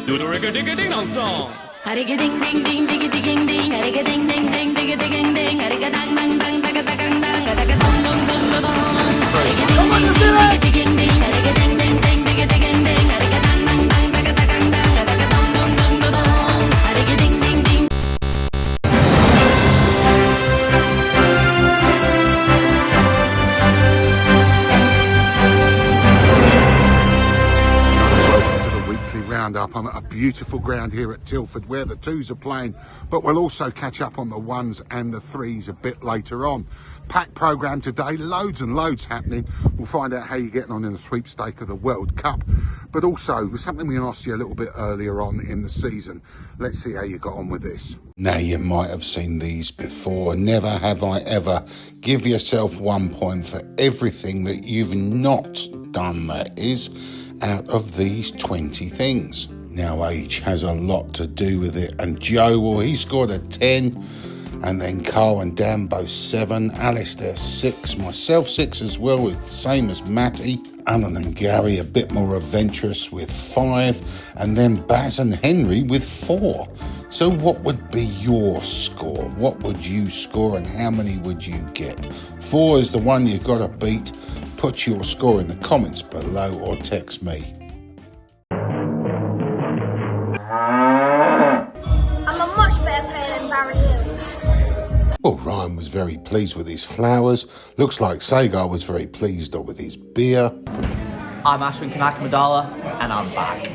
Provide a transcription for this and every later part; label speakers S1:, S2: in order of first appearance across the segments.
S1: Do the rigga-digga-ding-dong song.
S2: Harigga-ding-ding-ding-digga-ding-ding, harigga-ding-ding-ding-digga-ding-ding, harigga-dang-dang-dang, dagga-dang-dang, dagga-dong-dong-dong-dong. Harigga-ding-ding-ding-digga-ding-ding, harigga-ding-ding-ding, digga-ding-ding, harigga-dang-dang-dang, dagga-dang-dang, dagga-dong-dong-dong-dong. Harigga-ding-ding-ding.
S3: Roundup. I'm at a beautiful ground here at Tilford where the twos are playing, but we'll also catch up on the ones and the threes a bit later on. Packed programme today, loads and loads happening. We'll find out how you're getting on in the sweepstake of the World Cup, but also something we asked you a little bit earlier on in the season. Let's see how you got on with this. Now, you might have seen these before. Never have I ever. Give yourself 1 point for everything that you've not done, that is, out of these 20 things. Now, age has a lot to do with it, and Joe, well, he scored a 10, and then Carl and Dan both 7, Alistair 6, myself 6 as well, with same as Matty, Alan and Gary a bit more adventurous with 5, and then Baz and Henry with 4. So what would be your score? What would you score and how many would you get? 4 is the one you've got to beat. Put your score in the comments below or text me.
S4: I'm a much better player than Barry Hill.
S3: Well, Ryan was very pleased with his flowers. Looks like Sagar was very pleased with his beer.
S5: I'm Ashwin Kanakamadala, and I'm back.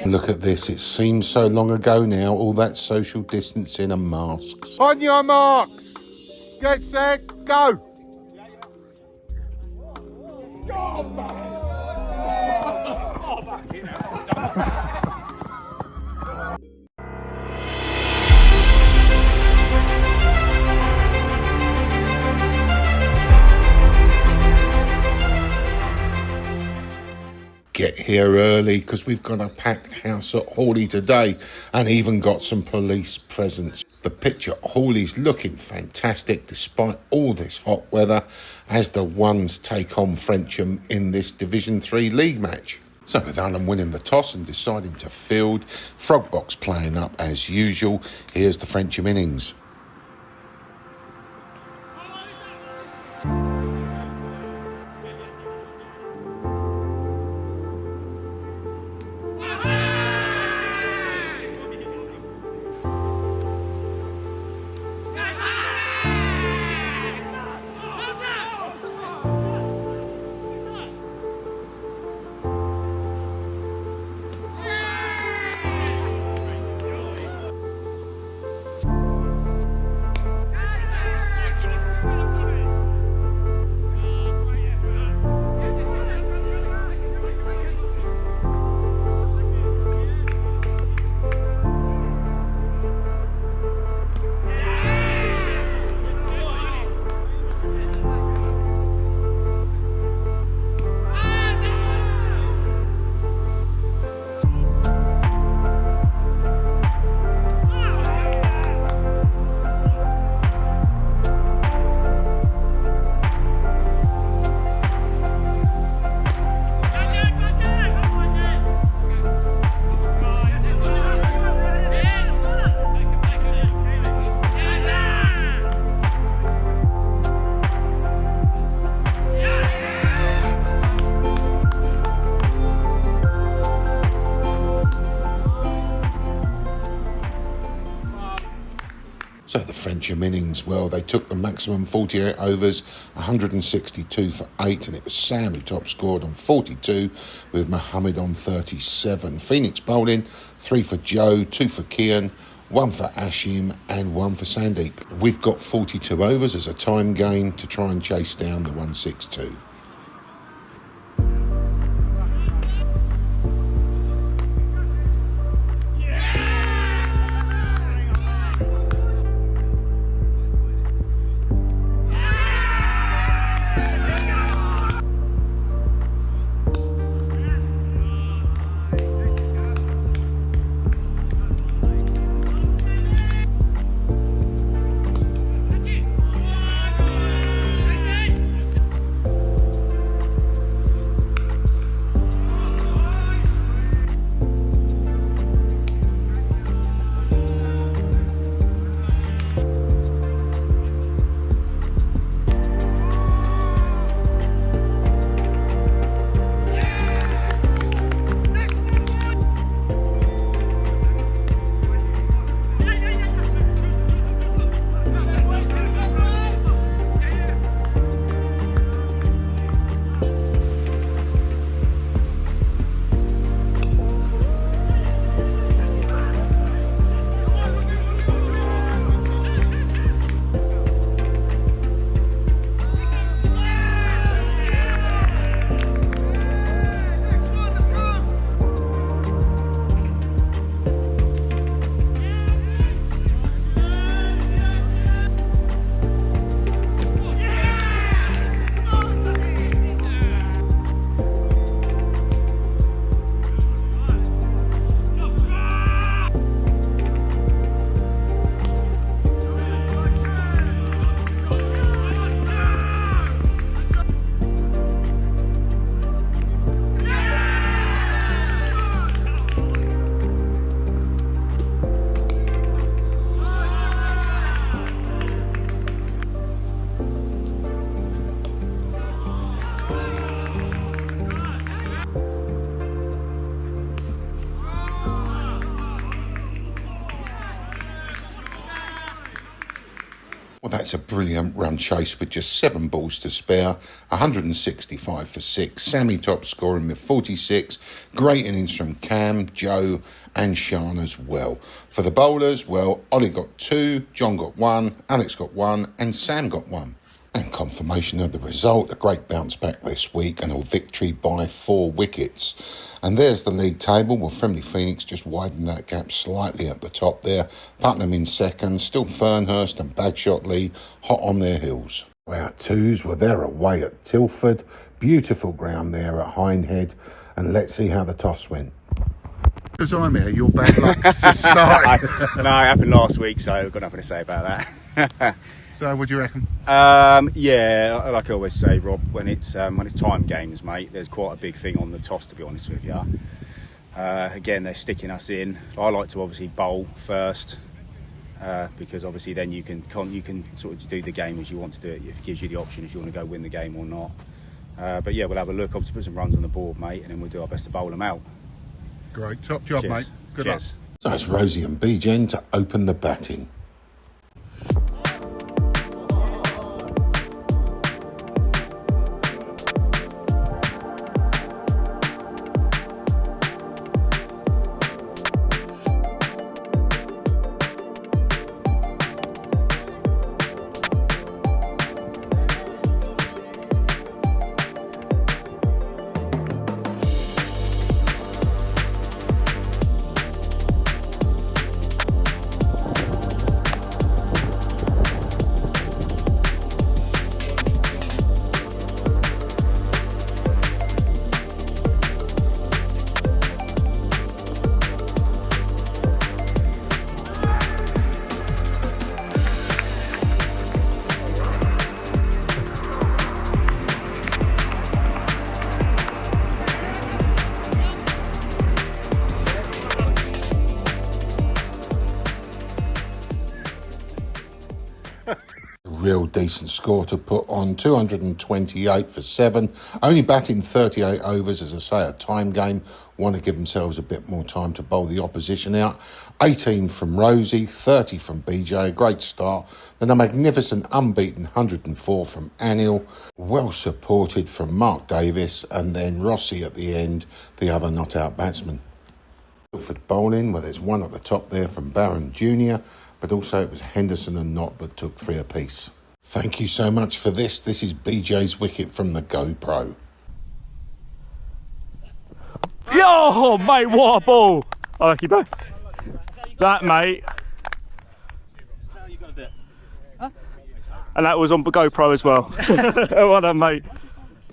S3: Look at this, it seems so long ago now, all that social distancing and masks. On your marks, get set, go! Get here early because we've got a packed house at Hawley today and even got some police presence. The pitch at Hawley's looking fantastic despite all this hot weather as the ones take on Frencham in this Division 3 league match. So with Alan winning the toss and deciding to field, Frogbox playing up as usual, here's the Frencham innings. So the Frencham innings, well, they took the maximum 48 overs, 162 for 8, and it was Sam who top scored on 42 with Mohammed on 37. Phoenix bowling, 3 for Joe, 2 for Kian, 1 for Ashim and 1 for Sandeep. We've got 42 overs as a time gain to try and chase down the 162. Well, that's a brilliant run chase with just 7 balls to spare, 165 for 6. Sammy top scoring with 46. Great innings from Cam, Joe and Sean as well. For the bowlers, well, Ollie got 2, John got 1, Alex got 1 and Sam got 1. And confirmation of the result, a great bounce back this week and a victory by 4 wickets. And there's the league table with Frimley Phoenix just widened that gap slightly at the top there. Putnam in second, still Fernhurst and Bagshot Lee hot on their heels. Our twos were there away at Tilford. Beautiful ground there at Hindhead. And let's see how the toss went. Because I'm here, your bad luck's just started.
S6: No, it happened last week, so I've got nothing to say about that.
S3: So what do you reckon?
S6: Yeah, like I always say, Rob, when it's time games, mate, there's quite a big thing on the toss, to be honest with you. Again, they're sticking us in. I like to obviously bowl first, because obviously then you can sort of do the game as you want to do it. It gives you the option if you want to go win the game or not. But yeah, we'll have a look, obviously put some runs on the board, mate, and then we'll do our best to bowl them out.
S3: Great, top job,
S6: Cheers.
S3: mate. Good
S6: Cheers.
S3: luck. So it's Rosie and B-Gen to open the batting. Real decent score to put on, 228 for 7, only batting 38 overs, as I say, a time game, want to give themselves a bit more time to bowl the opposition out. 18 from Rosie, 30 from BJ, a great start, then a magnificent unbeaten 104 from Anil, well supported from Mark Davis, and then Rossi at the end, the other not out batsman. For bowling, well, there's one at the top there from Barron Jr., but also it was Henderson and Knott that took 3 apiece. Thank you so much for this. This is BJ's wicket from the GoPro.
S7: Yo, mate, what a ball! I like you both. That, mate. And that was on GoPro as well. Well done, mate.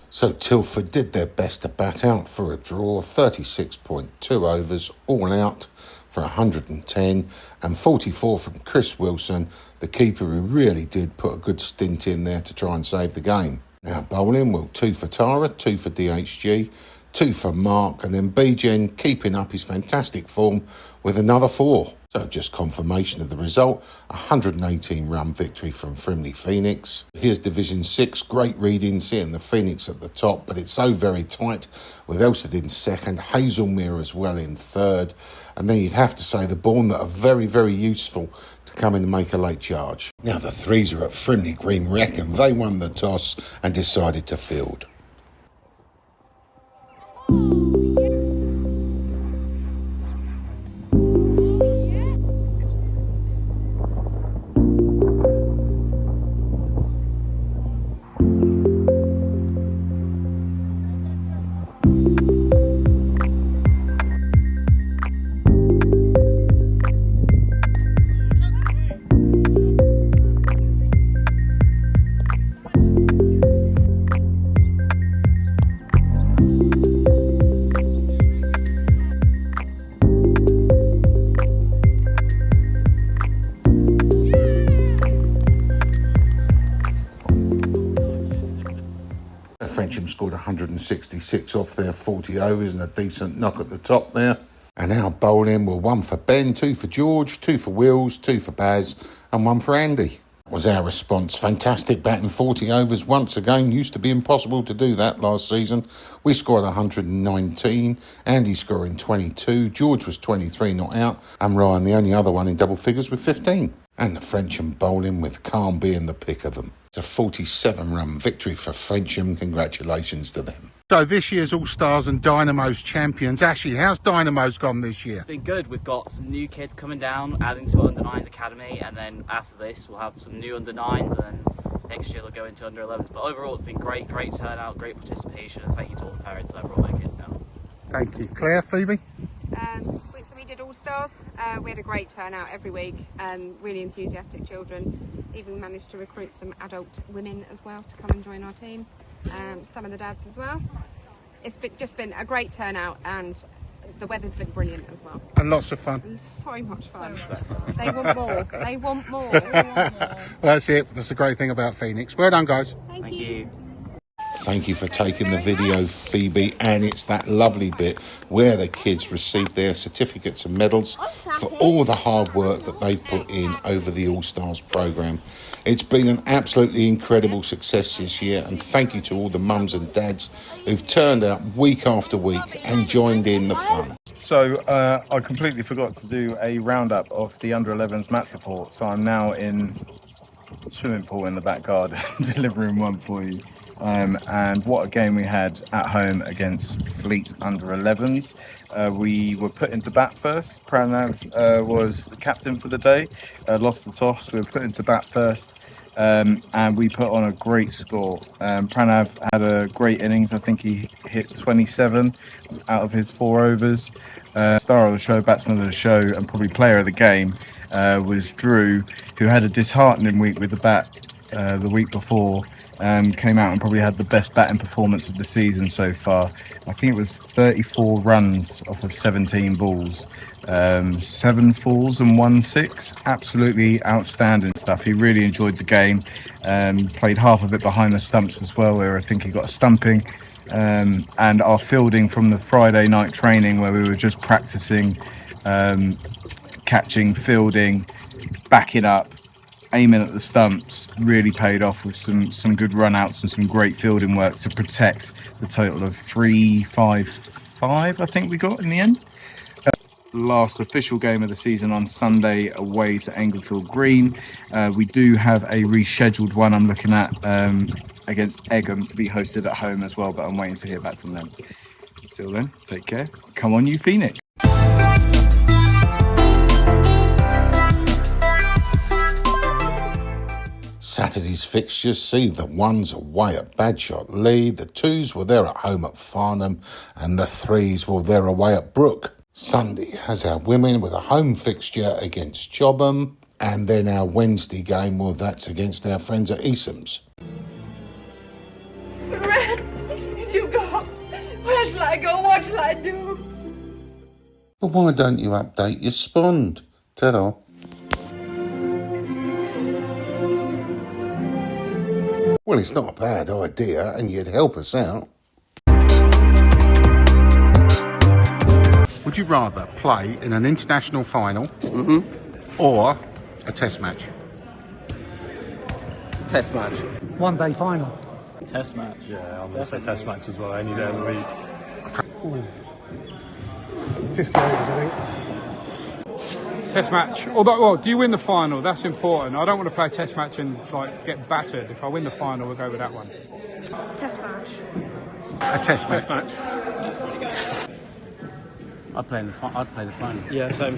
S3: So Tilford did their best to bat out for a draw, 36.2 overs, all out for 110 and 44 from Chris Wilson, the keeper who really did put a good stint in there to try and save the game. Now bowling, well, 2 for Tara, 2 for DHG, 2 for Mark, and then BGen keeping up his fantastic form with another 4. So just confirmation of the result, 118 run victory from Frimley Phoenix. Here's Division 6, great reading, seeing the Phoenix at the top, but it's so very tight with Elsad in second, Hazelmere as well in third, and then you'd have to say the Bourne that are very, very useful to come in and make a late charge. Now the threes are at Frimley Green Rec, and they won the toss and decided to field. Frencham scored 166 off their 40 overs and a decent knock at the top there. And our bowling were 1 for Ben, 2 for George, 2 for Wills, 2 for Baz and 1 for Andy. That was our response. Fantastic batting 40 overs once again. Used to be impossible to do that last season. We scored 119, Andy scoring 22, George was 23 not out, and Ryan the only other one in double figures with 15. And the Frensham bowling with Calm being the pick of them. It's a 47-run victory for Frensham. Congratulations to them. So this year's All-Stars and Dynamo's champions. Ashley, how's Dynamo's gone this year?
S8: It's been good. We've got some new kids coming down, adding to our under-9s academy, and then after this we'll have some new under-9s, and then next year they'll go into under-11s. But overall it's been great turnout, great participation, and thank you to all the parents that brought their kids down.
S3: Thank you. Claire, Phoebe?
S9: So we did All-Stars. We had a great turnout every week, really enthusiastic children. Even managed to recruit some adult women as well to come and join our team. Some of the dads as well. It's just been a great turnout, and the weather's been brilliant as well.
S3: And lots of fun.
S9: So much fun. They want more. They want more. They want more.
S3: Well, that's it. That's the great thing about Phoenix. Well done, guys.
S9: Thank you.
S3: Thank you for taking the video, Phoebe. And it's that lovely bit where the kids receive their certificates and medals for all the hard work that they've put in over the All-Stars programme. It's been an absolutely incredible success this year, and thank you to all the mums and dads who've turned out week after week and joined in the fun.
S10: So I completely forgot to do a roundup of the under-11s match report, so I'm now in the swimming pool in the back garden delivering one for you. And what a game we had at home against Fleet under-11s. We were put into bat first. Pranav was the captain for the day, lost the toss. We were put into bat first, and we put on a great score. Pranav had a great innings. I think he hit 27 out of his 4 overs. Star of the show, batsman of the show, and probably player of the game was Drew, who had a disheartening week with the bat the week before. Came out and probably had the best batting performance of the season so far. I think it was 34 runs off of 17 balls, 7 fours and 1 6. Absolutely outstanding stuff. He really enjoyed the game. Played half of it behind the stumps as well, where I think he got a stumping. And our fielding from the Friday night training, where we were just practicing catching, fielding, backing up, aiming at the stumps, really paid off with some good run outs and some great fielding work to protect the total of 355 I think we got in the end. Last official game of the season on Sunday away to Englefield Green. We do have a rescheduled one I'm looking at against Egham to be hosted at home as well, but I'm waiting to hear back from them. Until then, take care. Come on, you Phoenix.
S3: Saturday's fixtures see the 1s away at Badshot Lee, the 2s were there at home at Farnham, and the 3s were there away at Brook. Sunday has our women with a home fixture against Chobham, and then our Wednesday game, well, that's against our friends at Easham's.
S11: Red, you go. Where shall I go? What shall I do?
S3: But why don't you update your spond? Ta-da. Well, it's not a bad idea, and you'd help us out. Would you rather play in an international final or a test match?
S8: Test match.
S12: One day final.
S8: Test match.
S12: Yeah, I'm going to say test match as well, any day of the week. Ooh. 50 overs, I think.
S13: Test match. Although, well, do you win the final? That's important. I don't want to play a test match and get battered. If I win the final, we'll go with that one.
S4: Test match.
S3: A test match.
S8: I'd play the final.
S12: Yeah, same.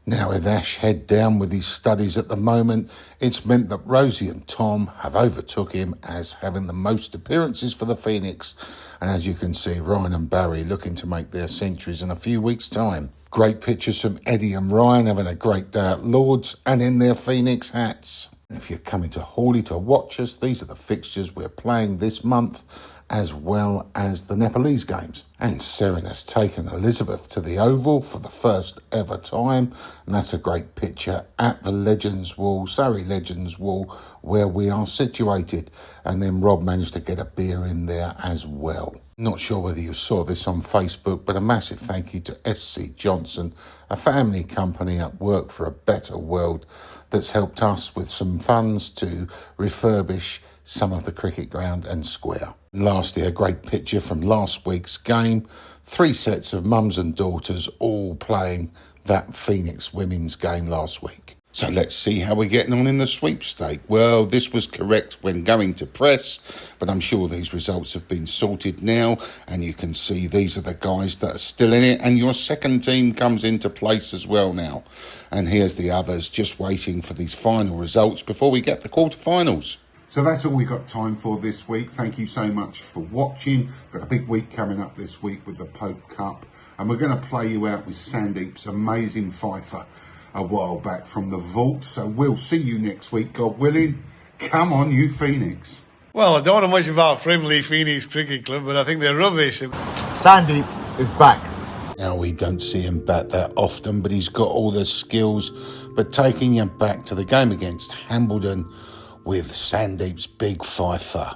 S3: Now, with Ash head down with his studies at the moment, it's meant that Rosie and Tom have overtook him as having the most appearances for the Phoenix. And as you can see, Ryan and Barry looking to make their centuries in a few weeks' time. Great pictures from Eddie and Ryan having a great day at Lord's and in their Phoenix hats. If you're coming to Hawley to watch us, these are the fixtures we're playing this month, as well as the Nepalese games. And Seren has taken Elizabeth to the Oval for the first ever time, and that's a great picture at the Legends Wall, Surrey Legends Wall, where we are situated. And then Rob managed to get a beer in there as well. Not sure whether you saw this on Facebook, but a massive thank you to SC Johnson, a family company at work for a better world that's helped us with some funds to refurbish some of the cricket ground and square. Lastly, a great picture from last week's game. 3 sets of mums and daughters all playing that Phoenix women's game last week. So let's see how we're getting on in the sweepstake. Well, this was correct when going to press, but I'm sure these results have been sorted now, and you can see these are the guys that are still in it, and your second team comes into place as well now. And here's the others just waiting for these final results before we get the quarterfinals. So that's all we got time for this week. Thank you so much for watching. Got a big week coming up this week with the Pope Cup, and we're going to play you out with Sandeep's amazing fifer a while back from the vault. So we'll see you next week, God willing. Come on, you Phoenix.
S14: Well, I don't know much about Frimley Phoenix Cricket Club, but I think they're rubbish.
S10: Sandeep is back.
S3: Now, we don't see him bat that often, but he's got all the skills. But taking you back to the game against Hambledon with Sandeep's big fifer.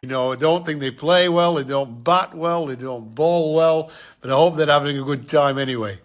S14: You know, I don't think they play well, they don't bat well, they don't bowl well, but I hope they're having a good time anyway.